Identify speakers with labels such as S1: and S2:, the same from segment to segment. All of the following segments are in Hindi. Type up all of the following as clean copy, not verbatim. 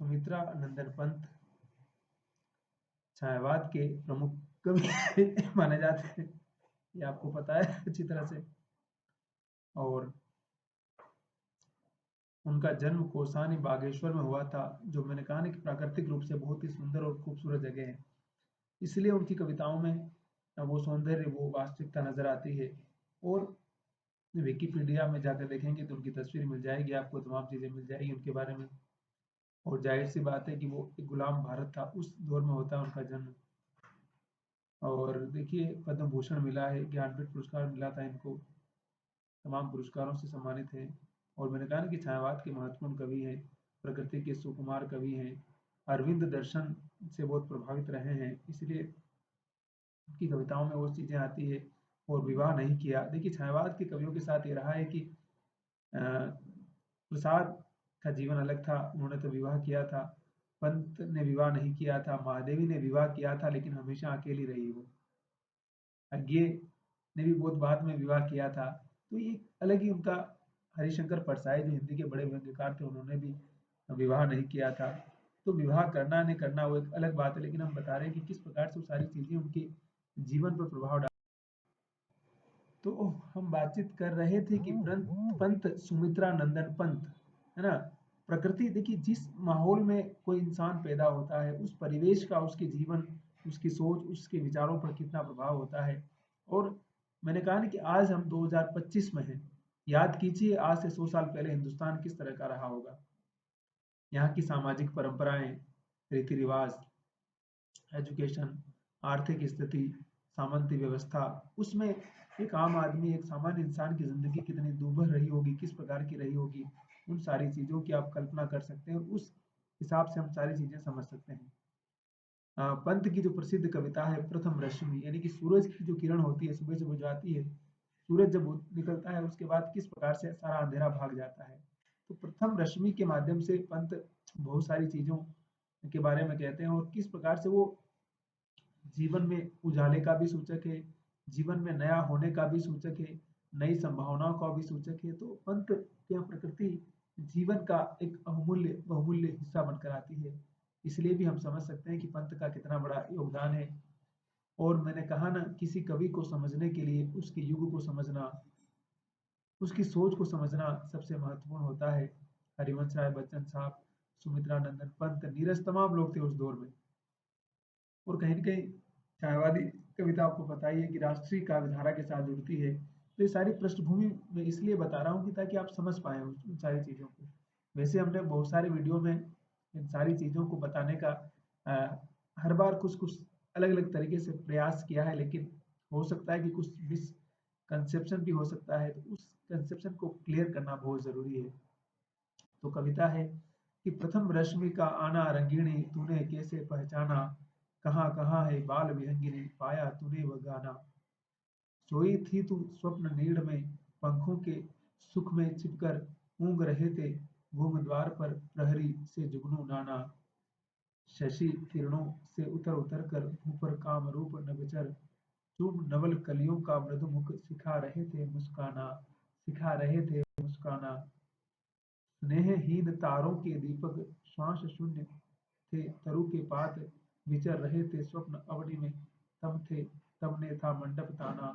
S1: सुमित्रा नंदन पंत छायावाद के प्रमुख कवि माने जाते हैं, ये आपको पता है अच्छी तरह से। और उनका जन्म कौसानी बागेश्वर में हुआ था, जो मैंने कहा ना कि प्राकृतिक रूप से बहुत ही सुंदर और खूबसूरत जगह है, इसलिए उनकी कविताओं में वो सौंदर्य, वो वास्तविकता नजर आती है। और विकिपीडिया में जाकर देखेंगे तो उनकी तस्वीर मिल जाएगी, आपको तमाम चीज़ें मिल जाएगी उनके बारे में। और जाहिर सी बात है कि वो एक गुलाम भारत था, उस दौर में होता है उनका जन्म। और देखिए, पद्म भूषण मिला है, ज्ञानपीठ पुरस्कार मिला था इनको, तमाम पुरस्कारों से सम्मानित हैं। और मैंने कहा ना कि छायावाद के महत्वपूर्ण कवि हैं, प्रकृति के सुकुमार कवि हैं, अरविंद दर्शन से बहुत प्रभावित रहे हैं, इसलिए उनकी कविताओं में वो चीज़ें आती है। और विवाह नहीं किया, देखिए छायावाद के कवियों के साथ ये रहा है कि प्रसाद का जीवन अलग था, उन्होंने तो विवाह किया था। पंत ने विवाह नहीं किया था, महादेवी ने विवाह किया था लेकिन हमेशा अकेली रही वो। अज्ञे ने भी बहुत बाद में विवाह किया था। तो ये अलग ही उनका, हरिशंकर परसाई जो हिंदी के बड़े व्यंग्यकार थे, उन्होंने भी विवाह नहीं किया था। तो विवाह करना नहीं करना वो एक अलग बात है, लेकिन हम बता रहे हैं कि किस प्रकार से वो सारी चीजें उनके जीवन पर प्रभाव डाल। तो हम बातचीत कर रहे थे कि पंत सुमित्रा नंदन पंत, है ना। प्रकृति, देखिए जिस माहौल में कोई इंसान पैदा होता है, उस परिवेश का उसके जीवन, उसकी सोच, उसके विचारों पर कितना प्रभाव होता है। और मैंने कहा ना कि आज हम 2025 में हैं, याद कीजिए आज से 100 साल पहले हिंदुस्तान किस तरह का रहा होगा। यहाँ की सामाजिक परंपराएं, रीति रिवाज, एजुकेशन, आर्थिक स्थिति, सामंती व्यवस्था, उसमें एक आम आदमी, एक सामान्य इंसान की ज़िंदगी कितनी दूभर रही होगी, किस प्रकार की रही होगी, उन सारी चीज़ों की आप कल्पना कर सकते हैं और उस हिसाब से हम सारी चीज़ें समझ सकते हैं। पंत की जो प्रसिद्ध कविता है प्रथम रश्मि, यानी कि सूरज की जो किरण होती है सुबह जब वो जाती है, सूरज जब निकलता है उसके बाद किस प्रकार से सारा अंधेरा भाग जाता है। तो प्रथम रश्मि के माध्यम से पंत बहुत सारी चीज़ों के बारे में कहते हैं और किस प्रकार से वो जीवन में उजाले का भी सूचक है, जीवन में नया होने का भी सूचक है, नई संभावनाओं का भी सूचक है। तो पंत या प्रकृति जीवन का एक अमूल्य बहुमूल्य हिस्सा बनकर आती है, इसलिए भी हम समझ सकते हैं कि पंत का कितना बड़ा योगदान है। और मैंने कहा ना, किसी कवि को समझने के लिए उसके युग को समझना, उसकी सोच को समझना सबसे महत्वपूर्ण होता है। हरिवंश राय बच्चन साहब, सुमित्रा नंदन पंत, नीरज, तमाम लोग थे उस दौर में। और कहीं न कहीं छायावादी कविता आपको पता ही है कि राष्ट्रीय काव्यधारा के साथ जुड़ती है। तो ये सारी पृष्ठभूमि मैं इसलिए बता रहा हूँ कि ताकि आप समझ पाएँ उन सारी चीज़ों को। वैसे हमने बहुत सारे वीडियो में इन सारी चीज़ों को बताने का अ, हर बार कुछ-कुछ अलग-अलग तरीके से प्रयास किया है, लेकिन हो सकता है कि कुछ मिसकंसेप्शन भी हो सकता है, तो उस कंसेप्शन को क्लियर करना बहुत ज़रूरी है। तो कविता है कि प्रथम रश्मि का आना रंगीणी, तूने कैसे पहचाना, कहाँ कहाँ है बाल विहंगिनी, पाया तूने वह गाना। सोई थी तू स्वप्न नीड़ में, पंखों के सुख में छिपकर, ऊँग रहे थे घूम द्वार पर प्रहरी से जुगनू नाना। शशि किरणों से उतर उतर कर मुँह पर काम रूप नभचर, चुभ नवल कलियों का मृदु मुख, सिखा रहे थे मुस्काना, सिखा रहे थे मुस्काना। स्नेहहीन तारों के दीपक श्वास शून्य थे, तरु के पात विचर रहे थे स्वप्न अवनि में, तब ने था मंडप ताना।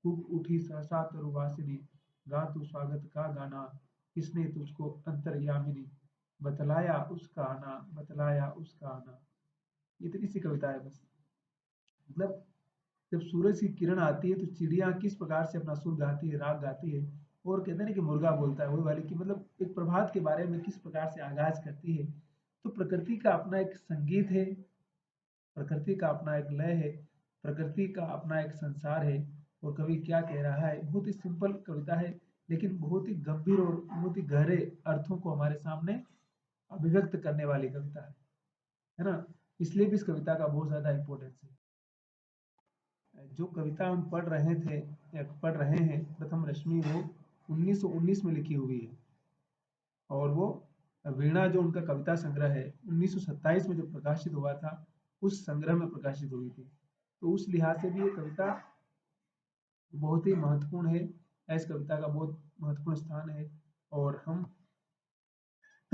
S1: कूक उठी सहसा तरुवासिनी, गा तू स्वागत का गाना, किसने तुझको अंतर्यामिनी, बतलाया उसका आना, बतलाया उसका आना। इतनी सी कविता है बस। मतलब जब सूरज की किरण आती है तो चिड़िया किस प्रकार से अपना सुर गाती है, राग गाती है। और कहते हैं ना कि मुर्गा बोलता है, वही वाली कि मतलब एक प्रभात के बारे में किस प्रकार से आगाज करती है। तो प्रकृति का अपना एक संगीत है, प्रकृति का अपना एक लय है, प्रकृति का अपना एक संसार है। और कवि क्या कह रहा है, बहुत ही सिंपल कविता है, लेकिन बहुत ही गंभीर और बहुत ही गहरे अर्थों को हमारे सामने अभिव्यक्त करने वाली कविता है ना। इसलिए भी इस कविता का बहुत ज्यादा इम्पोर्टेंस है। जो कविता हम पढ़ रहे थे या पढ़ रहे हैं प्रथम रश्मि, वो 1919 में लिखी हुई है। और वो वीणा जो उनका कविता संग्रह है 1927 में जो प्रकाशित हुआ था, उस संग्रह में प्रकाशित हुई थी। तो उस लिहाज से भी ये कविता बहुत ही महत्वपूर्ण है, इस कविता का बहुत महत्वपूर्ण स्थान है। और हम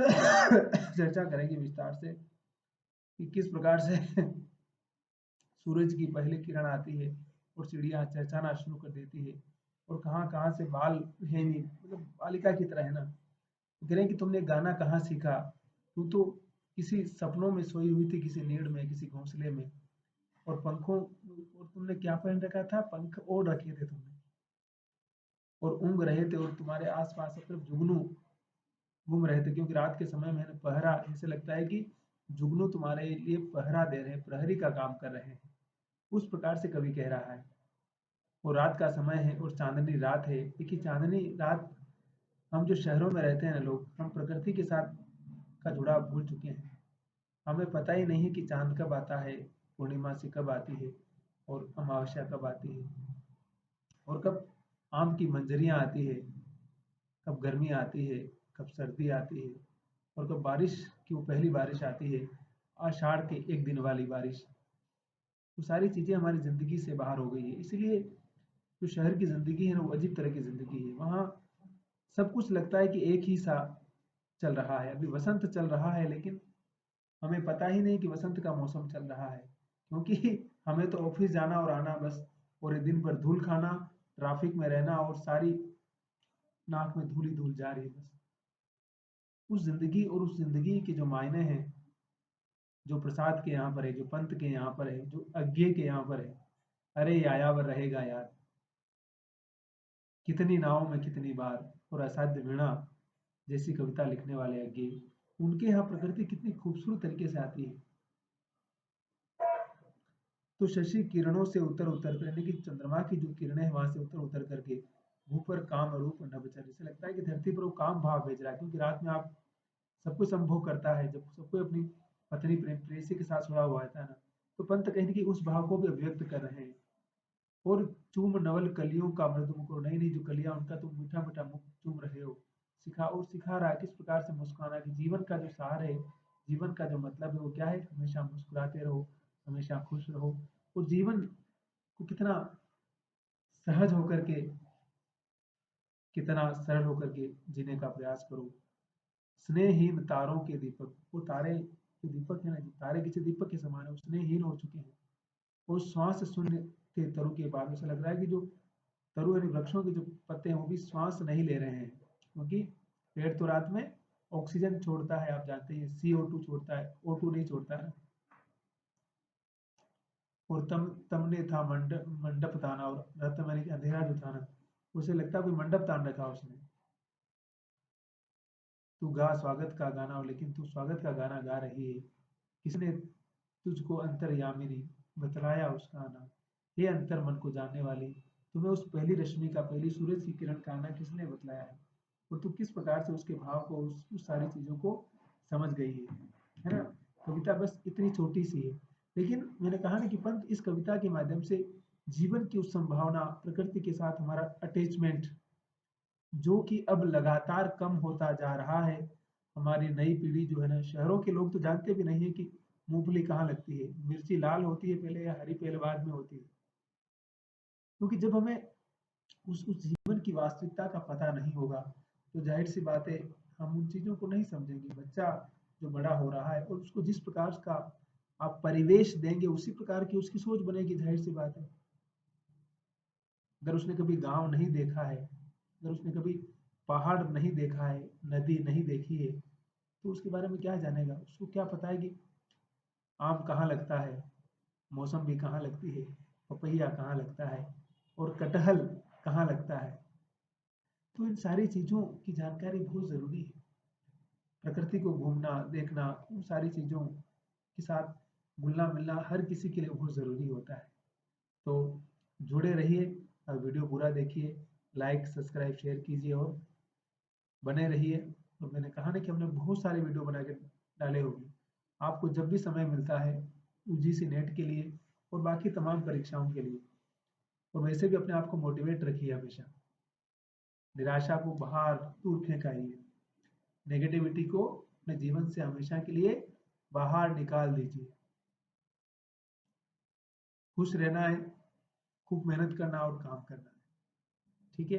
S1: चर्चा करेंगे विस्तार से कि किस प्रकार से सूरज की पहली किरण आती है और चिड़िया चहचहाना शुरू कर देती है और कहाँ-कहाँ से बाल है नहीं, मतलब बालिका की तरह है ना। कह रहे हैं कि तुमने गाना कहाँ सीखा? तू तो किसी सपनों में सोई हुई थी, किसी नीड़ में, किसी घोंसले में, और पंखों और तुमने क्या पहन रखा था? पंख ओढ़ रखे थे तुमने और ऊँघ रहे थे और तुम्हारे आस-पास सिर्फ जुगनू घूम रहे थे, क्योंकि रात के समय में पहरा, ऐसे लगता है कि जुगनू तुम्हारे लिए पहरा दे रहे हैं, प्रहरी का काम कर रहे हैं। उस प्रकार से कवि कह रहा है। और रात का समय है और चांदनी रात है। देखिए चांदनी रात, हम जो शहरों में रहते हैं ना लोग, हम प्रकृति के साथ का जुड़ाव भूल चुके हैं। हमें पता ही नहीं है कि चाँद कब आता है, पूर्णिमासी कब आती है और अमावस्या कब आती है, और कब आम की मंजरियाँ आती है, कब गर्मी आती है, कब सर्दी आती है, और कब बारिश की वो पहली बारिश आती है, आषाढ़ के एक दिन वाली बारिश। वो सारी चीज़ें हमारी ज़िंदगी से बाहर हो गई है। इसीलिए जो शहर की ज़िंदगी है ना, वो अजीब तरह की ज़िंदगी है। वहाँ सब कुछ लगता है कि एक ही सा चल रहा है। अभी वसंत चल रहा है, लेकिन हमें पता ही नहीं कि वसंत का मौसम चल रहा है, क्योंकि हमें तो ऑफिस जाना और आना बस, और एक दिन भर धूल खाना, ट्रैफिक में रहना, और सारी नाक में धूल ही धूल जा रही है बस। उस ज़िंदगी और उस ज़िंदगी के जो मायने हैं, जो प्रसाद के यहाँ पर है, जो पंत के यहाँ पर है, जो अज्ञे के यहाँ पर है, अरे यायावर रहेगा यार, कितनी नावों में कितनी बार, और असाध्य वीणा जैसी कविता लिखने वाले अज्ञे, उनके यहाँ प्रकृति कितनी खूबसूरत तरीके से आती है। तो शशि किरणों से उतर उतर कर, यानी कि चंद्रमा की जो किरणें हैं वहां से उतर उतर करके भू पर काम रूप नभचर, जैसे लगता है कि धरती पर वो काम भाव भेज रहा है, क्योंकि रात में आप सब कुछ संभोग करता है, जब सब कोई अपनी पत्नी प्रेयसी के साथ सोया हुआ था ना, तो पंत कहीं ना कहीं उस भाव को भी अभिव्यक्त कर रहे हैं। और चूम नवल कलियों का मृदु मुकुर, नई नई जो कलियां, उनका तुम मीठा मीठा मुख चूम रहे हो, सिखा रहा है किस प्रकार से मुस्कुराना, कि जीवन का जो सार है, जीवन का जो मतलब है वो क्या है, हमेशा मुस्कुराते रहो, हमेशा खुश रहो, और जीवन को कितना सहज होकर के, कितना सरल होकर के जीने का प्रयास करो। स्नेहहीन तारों के दीपक, वो तारे जो दीपक है ना, जो तारे किसी दीपक के समान है, वो स्नेहहीन हो चुके हैं। वो श्वास शून्य थे तरु के बाद, ऐसा लग रहा है कि जो तरु यानी वृक्षों के जो पत्ते हैं वो भी श्वास नहीं ले रहे हैं, क्योंकि पेड़ तो रात में ऑक्सीजन छोड़ता है, आप जानते हैं, CO2 छोड़ता है, O2 नहीं छोड़ता है। और तमने था मंडप ताना, और रत मैंने कि अंधेरा जो था ना, उसे लगता कोई मंडप तान रखा उसने। तू गा स्वागत का गाना, लेकिन तू स्वागत का गाना गा रही है, किसने तुझको अंतर्यामिनी बतलाया उसका आना। हे अंतर मन को जानने वाली, तुम्हें उस पहली रश्मि का, पहली सूरज की किरण का आना किसने बतलाया है, और तू किस प्रकार से उसके भाव को, उस सारी चीजों को समझ गई है ना। कविता बस इतनी छोटी सी है, लेकिन मैंने कहा ना कि पंत इस कविता के माध्यम से जीवन की उस संभावना, प्रकृति के साथ हमारा अटैचमेंट, जो कि अब लगातार कम होता जा रहा है। हमारी नई पीढ़ी जो है ना, शहरों के लोग तो जानते भी नहीं है कि मूंगफली कहाँ लगती है, मिर्ची लाल होती है पहले या हरी पहले बाद में होती है, क्योंकि जब हमें उस जीवन की वास्तविकता का पता नहीं होगा, तो जाहिर सी बात है हम उन चीजों को नहीं समझेंगे। बच्चा जो बड़ा हो रहा है और उसको जिस प्रकार का आप परिवेश देंगे, उसी प्रकार की उसकी सोच बनेगी, जाहिर सी बात है। अगर उसने कभी गांव नहीं देखा है, अगर उसने कभी पहाड़ नहीं देखा है, नदी नहीं देखी है, तो उसके बारे में क्या जानेगा। उसको क्या पता है कि आम कहाँ लगता है, मौसम्बी कहाँ लगती है, पपैया कहाँ लगता है, और कटहल कहाँ लगता है। तो इन सारी चीज़ों की जानकारी बहुत ज़रूरी है। प्रकृति को घूमना, देखना, उन सारी चीज़ों के साथ घुलना मिलना हर किसी के लिए बहुत ज़रूरी होता है। तो जुड़े रहिए और वीडियो पूरा देखिए, लाइक सब्सक्राइब शेयर कीजिए और बने रहिए। तो मैंने कहा ना कि हमने बहुत सारे वीडियो बना के डाले होंगे, आपको जब भी समय मिलता है UGC नेट के लिए और बाकी तमाम परीक्षाओं के लिए। और वैसे भी अपने आप को मोटिवेट रखिए हमेशा, निराशा को बाहर दूर फेंकाइए, नेगेटिविटी को अपने जीवन से हमेशा के लिए बाहर निकाल दीजिए। खुश रहना है, खूब मेहनत करना और काम करना है, ठीक है।